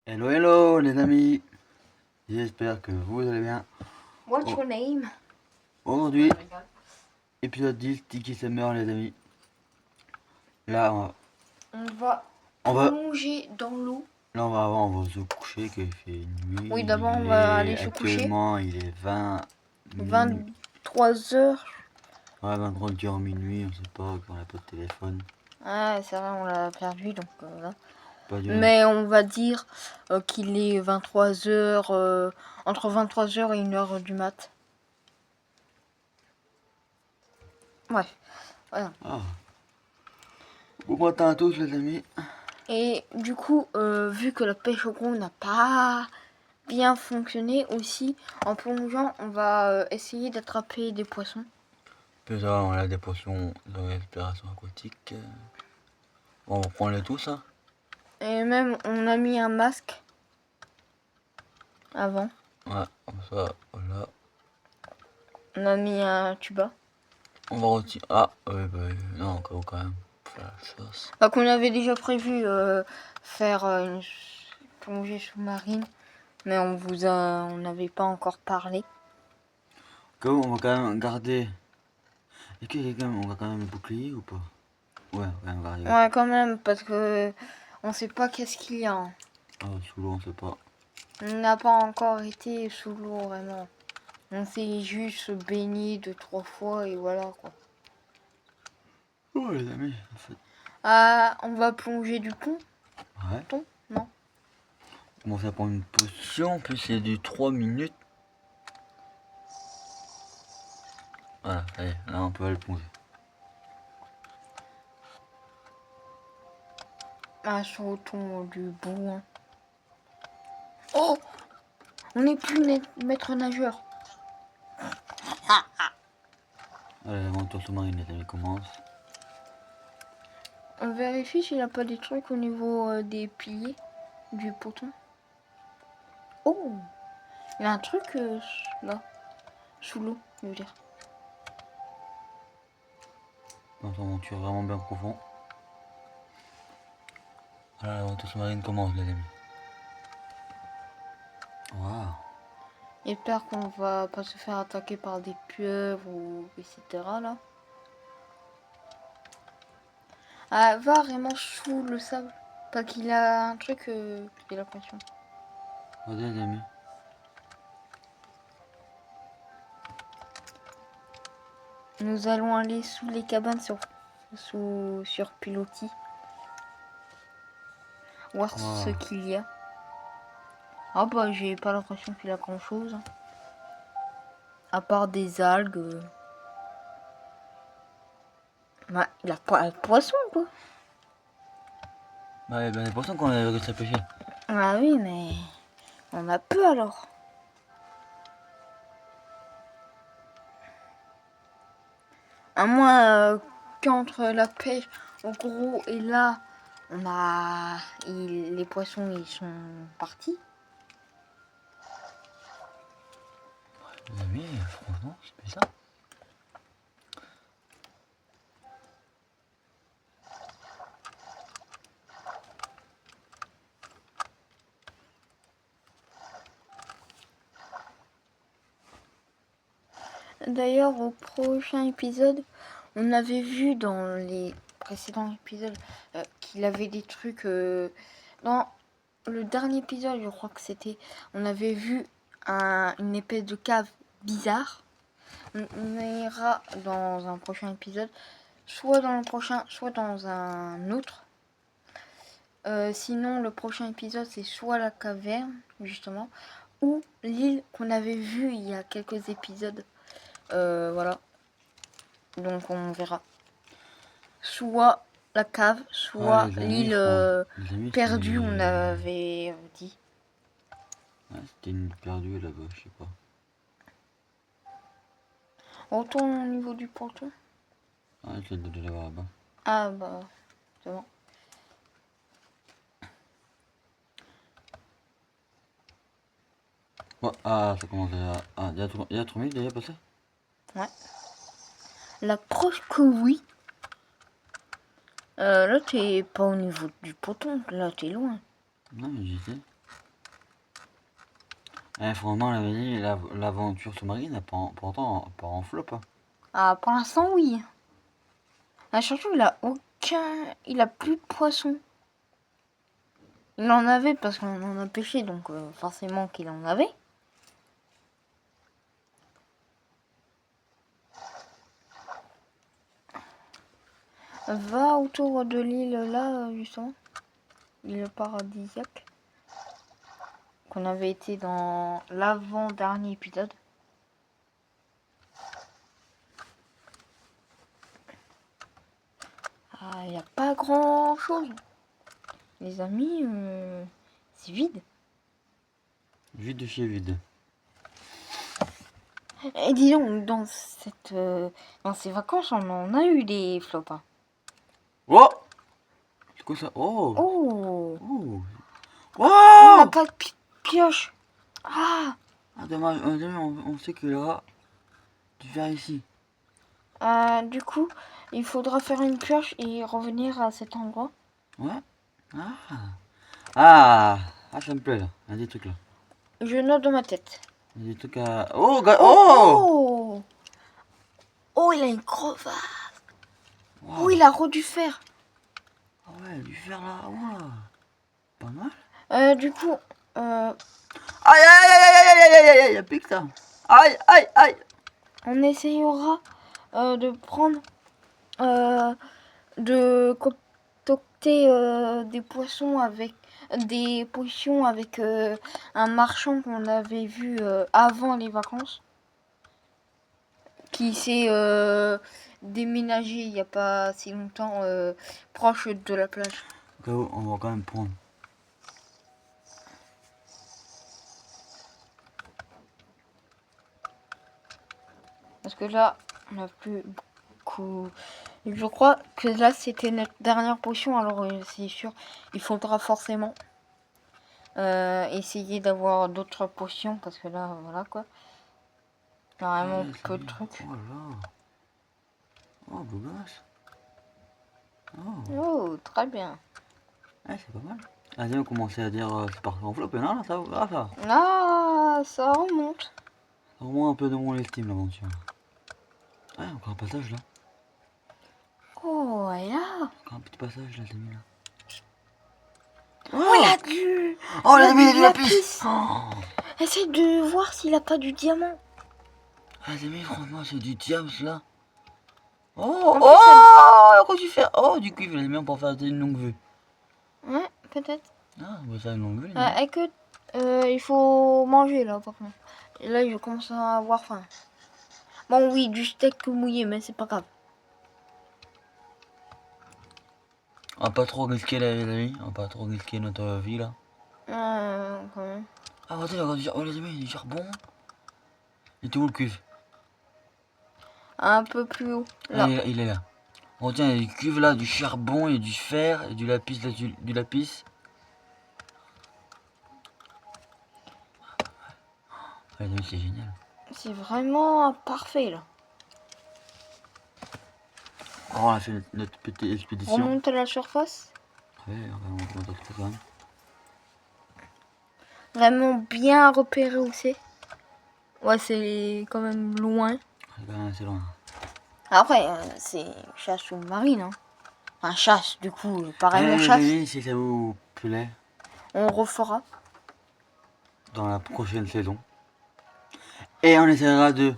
Hello, hello les amis, j'espère que vous allez bien. What's your name? Aujourd'hui, épisode 10, Tiki Summer les amis. Là, On va on va, plonger dans l'eau. là on va se coucher, qu'il fait nuit. Oui, d'abord on va aller se coucher. Actuellement, il est 23 heures. Ouais, 23h minuit, on sait pas, on n'a pas de téléphone. Ah, c'est vrai, on l'a perdu, donc voilà. Pas du Mais on va dire qu'il est 23 heures, entre 23 heures et 1 heure du mat. Ouais, voilà. Ah. Bon matin à tous les amis. Et du coup, vu que la pêche au gros n'a pas bien fonctionné aussi, en plongeant, on va essayer d'attraper des poissons. Puis ça, on a des potions de respiration aquatique. On va prendre les tous, hein. Et même, on a mis un masque avant. Ouais, comme ça, voilà. On a mis un tuba. On va retirer. Ah, ouais, bah, non, encore quand même. Faire la chasse. Bah, qu'on avait déjà prévu faire une plongée sous-marine, mais on n'avait pas encore parlé. Comment on va quand même garder. Est-ce que on va quand même le bouclier ou pas? Ouais, on va quand même garder. Ouais, quand même, parce que on sait pas qu'est-ce qu'il y a. Hein. Ah, sous l'eau, on sait pas. On n'a pas encore été sous l'eau vraiment. On s'est juste baigné 2-3 fois et voilà quoi. Oh les amis, en fait. Ah, on va plonger du pont. Ouais. Ton, non. On commence à prendre une potion, puis c'est du 3 minutes. Voilà, allez, là on peut aller plonger. Ah, sautons du bout. Hein. Oh, on n'est plus maître nageur. Allez, l'aventure sous-marine, les amis, commence. On vérifie s'il n'y a pas des trucs au niveau des piliers du poton. Oh, il y a un truc là, sous l'eau, je veux dire. Notre aventure vraiment bien profond. Voilà, l'aventure sous-marine commence, les amis. Waouh. J'espère qu'on va pas se faire attaquer par des pieuvres ou etc. là. Ah, va vraiment sous le sable. Pas qu'il a un truc, j'ai l'impression. Vas-y, les amis. Nous allons aller sous les cabanes sur Pilotis. Voir ce qu'il y a. Ah bah j'ai pas l'impression qu'il a grand chose. Hein. À part des algues. Bah, il a pas de poisson quoi. Bah, il y a bien des poissons qu'on a réussi à pêcher. Ah oui mais on a peu alors. À moins qu'entre la pêche au gros et là les poissons ils sont partis. Les amis, franchement, c'est bizarre. D'ailleurs au prochain épisode, on avait vu dans les précédents épisodes qu'il avait des trucs dans le dernier épisode, je crois que c'était, on avait vu une espèce de cave bizarre. On ira dans un prochain épisode, soit dans le prochain, soit dans un autre. Sinon, le prochain épisode, c'est soit la caverne, justement, ou l'île qu'on avait vue il y a quelques épisodes. Voilà. Donc, on verra. Soit la cave, soit l'île perdue, on avait dit. Ouais, c'était une perdue là-bas, je sais pas. On retourne au niveau du ponton. Ah, je l'ai déjà là-bas. Ah bah, c'est bon. Oh, ah, ça commence déjà. Ah, il y a 3 minutes déjà passé? Ouais. La preuve que oui. Là, t'es pas au niveau du ponton. Là, t'es loin. Non, mais j'y sais. Franchement, l'aventure sous-marine n'a pourtant pas en flop. Hein. Ah, pour l'instant, oui. Ah, surtout, il a plus de poissons. Il en avait parce qu'on en a pêché, donc forcément qu'il en avait. Va autour de l'île là, justement. L'île paradisiaque. Qu'on avait été dans l'avant-dernier épisode. Ah, il n'y a pas grand chose. Les amis, c'est vide. Vide de chez vide. Et dis donc, dans ces vacances, on en a eu des flops. Hein. Oh! C'est quoi ça? Oh! Oh! Oh! On n'a Wow! pas de pioche. Ah! Ah, dommage, on sait qu'il y aura du verre ici. Du coup, il faudra faire une pioche et revenir à cet endroit. Ouais. Ah, ça me plaît là. Il y a des trucs là. Je note dans ma tête. Il y a des trucs à. Oh, oh! Oh! Oh, il a une crevasse. Wow. Oh, il a redû faire. Ah ouais, du fer là. Wow. Pas mal. Du coup, Aïe, aïe, aïe, aïe, aïe, aïe, aïe, aïe, y'a plus que ça. Aïe, aïe, aïe. on essayera de prendre, de concocter des poissons avec des potions avec un marchand qu'on avait vu avant les vacances, qui s'est déménagé il n'y a pas si longtemps proche de la plage. On va quand même prendre. Parce que là, on n'a plus beaucoup. Je crois que là, c'était notre dernière potion. Alors, c'est sûr, il faudra forcément essayer d'avoir d'autres potions. Parce que là, voilà quoi. Il y a vraiment peu de trucs. Oh là. Oh, beau gosse. Oh, très bien. Ouais, c'est pas mal. Vas-y, on commençait à dire c'est parti en flop. Et non, là, ça va, ça. Ah, ça remonte. Ça remonte un peu de mon estime l'aventure. Ouais, encore un passage là. Oh, et là. Encore un petit passage là, t'as mis là. Oh, il a du. Oh, il a mis du de la piste. Essaye de voir s'il a pas du diamant. Ah, les amis, franchement, c'est du diams là. Oh, En oh, quoi tu fais? Oh, du cuivre, les amis, on peut faire une longue vue. Ouais, peut-être. Ah, on va faire une longue vue, les amis. Écoute, il faut manger là, par contre. Et là, je commence à avoir faim. Bon, oui, du steak mouillé, mais c'est pas grave. On va pas trop risquer les amis, on va pas trop risquer notre vie là. Quand même. Ah, regardez, regardez, oh les amis, il y a du charbon. Il était où le cuivre? Un peu plus haut. Ah, Là. il est là. Oh tiens, il y a du cuivre là, du charbon, il y a du fer, et du lapis là, du lapis. Ah, les amis, c'est génial. C'est vraiment parfait là. Oh, on a fait notre petite expédition. Remonte à la surface. Ouais, on va monter quand même. Vraiment bien repérer où c'est. Ouais, c'est quand même loin. C'est quand même assez loin. Après, c'est chasse sous-marine. Hein. Enfin, chasse, du coup, pareillement chasse. Les amis, si ça vous plaît, On refera. dans la prochaine saison. Et on essaiera de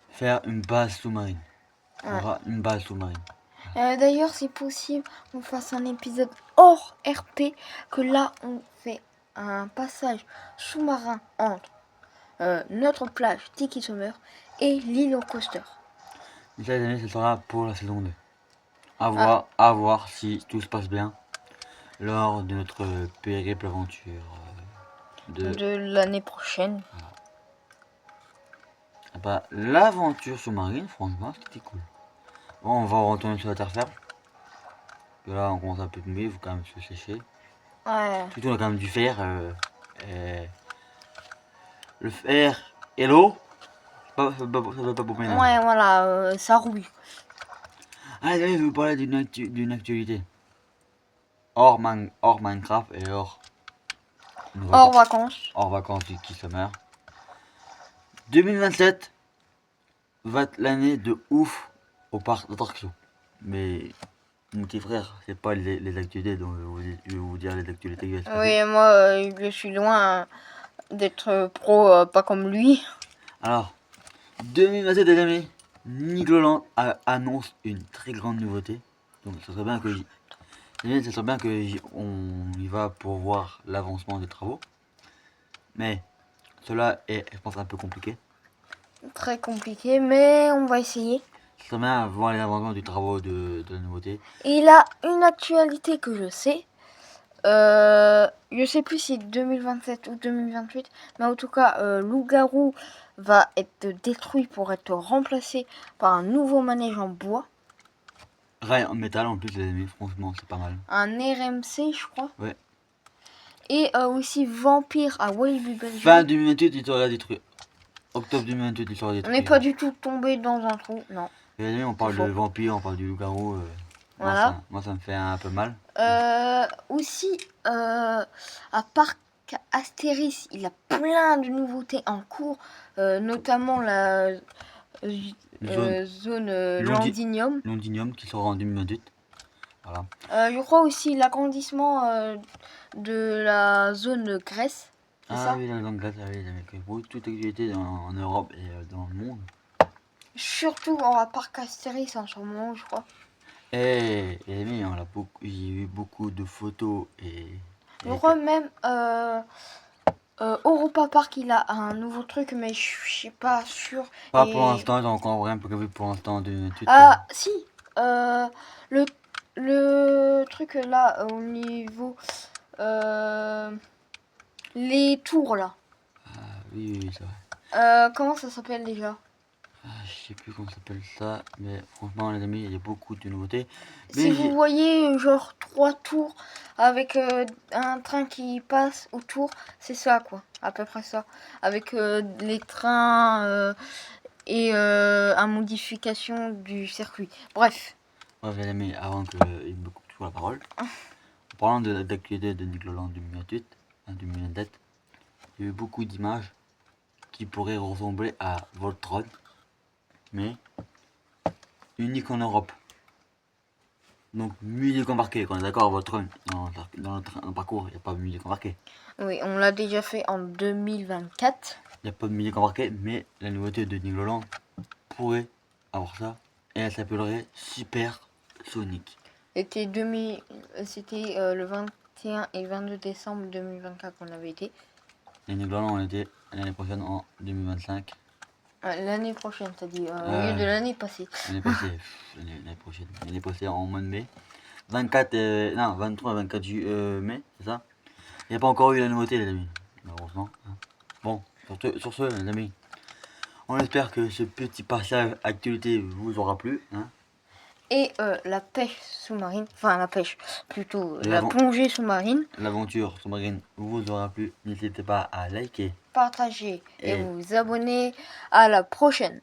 faire une base sous-marine. Ouais. On aura une base sous-marine. D'ailleurs, c'est possible qu'on fasse un épisode hors RP, que là, on fait un passage sous-marin entre notre plage Tiki Summer et l'île au coaster. Mais ça, les amis, ce sera pour la saison 2. À voir si tout se passe bien lors de notre périple aventure De l'année prochaine. Ah bah, l'aventure sous-marine, franchement, c'était cool. Bon, on va retourner sur la terre ferme. Et là, on commence un peu de mouiller, il faut quand même se sécher. Ouais. Surtout, on a quand même du fer. Le fer et l'eau, ça doit pas beaucoup m'énerver. Ouais, voilà, ça rouille. Ah, je vais vous parler d'une actualité. Hors Minecraft et hors Hors vacances. hors vacances du Kiss Summer. 2027 va être l'année de ouf au parc d'attractions. Mais mon petit frère, c'est pas les actualités, donc je vais vous dire les actualités qui vont se passer. Oui, moi, je suis loin d'être pro, pas comme lui. Alors, 2027 les amis, Nicolas annonce une très grande nouveauté. Donc ça serait bien que on y va pour voir l'avancement des travaux. Mais cela est, je pense, un peu compliqué. Très compliqué, mais on va essayer. Ça serait bien voir les avancements du travaux de la nouveauté. Et il a une actualité que je sais. Je sais plus si 2027 ou 2028, mais en tout cas, Loup-Garou va être détruit pour être remplacé par un nouveau manège en bois. Rail en métal en plus les amis, franchement c'est pas mal. Un RMC, je crois. Ouais. Et aussi Vampire à Walibi Belgium. Fin 2028 il sera détruit. Octobre 2028 il sera On détruit. n'est pas du tout tombé dans un trou, non. Les amis, on parle de vampire, on parle du loup-garou. Voilà. Moi ça me fait un peu mal. Aussi, à Parc Astérix, il a plein de nouveautés en cours, notamment la zone Londinium. Londinium qui sera en 2028. Voilà. Je crois aussi l'agrandissement de la zone Grèce. C'est ça Oui, la langue Grèce, oui, les amis. Pour toute activité en Europe et dans le monde. Surtout à Parc Astérix en ce moment, je crois. Et les amis, j'ai eu beaucoup de photos et. Je crois même Europa Park, il a un nouveau truc, mais je suis pas sûr. Pas pour l'instant, j'ai encore rien prévu pour l'instant en 2028. Ah, si, le truc là, au niveau. Les tours là. Oui, c'est vrai. Comment ça s'appelle déjà? Je sais plus comment ça s'appelle ça, mais franchement, les amis, il y a beaucoup de nouveautés. Si vous voyez, genre 3 tours avec un train qui passe autour, c'est ça quoi, à peu près ça. Avec les trains et une modification du circuit. Bref. Bref, les amis, avant qu'il me coupe toujours la parole, en parlant de l'actualité de Nicolas en 2028, en 2027, il y a eu beaucoup d'images qui pourraient ressembler à Voltron, mais unique en Europe. Donc musique embarquée, quand on est d'accord, Voltron, dans le parcours, il n'y a pas de musique embarquée. Oui, on l'a déjà fait en 2024. Il n'y a pas de musique embarquée, mais la nouveauté de Nicolas pourrait avoir ça, et elle s'appellerait Super Sonic. C'était le 21 et 22 décembre 2024 qu'on avait été. Et Nicolas, on était l'année prochaine en 2025. L'année prochaine, t'as dit, au lieu de l'année passée. L'année passée, l'année prochaine. L'année passée en mois de mai. 23 et 24 mai, c'est ça. Il n'y a pas encore eu la nouveauté, les amis, malheureusement. Bon, sur ce, les amis, on espère que ce petit passage actualité vous aura plu. Et la pêche sous-marine, enfin la pêche, plutôt la plongée sous-marine. L'aventure sous-marine vous aura plu. N'hésitez pas à liker, Partager et vous abonner. À la prochaine.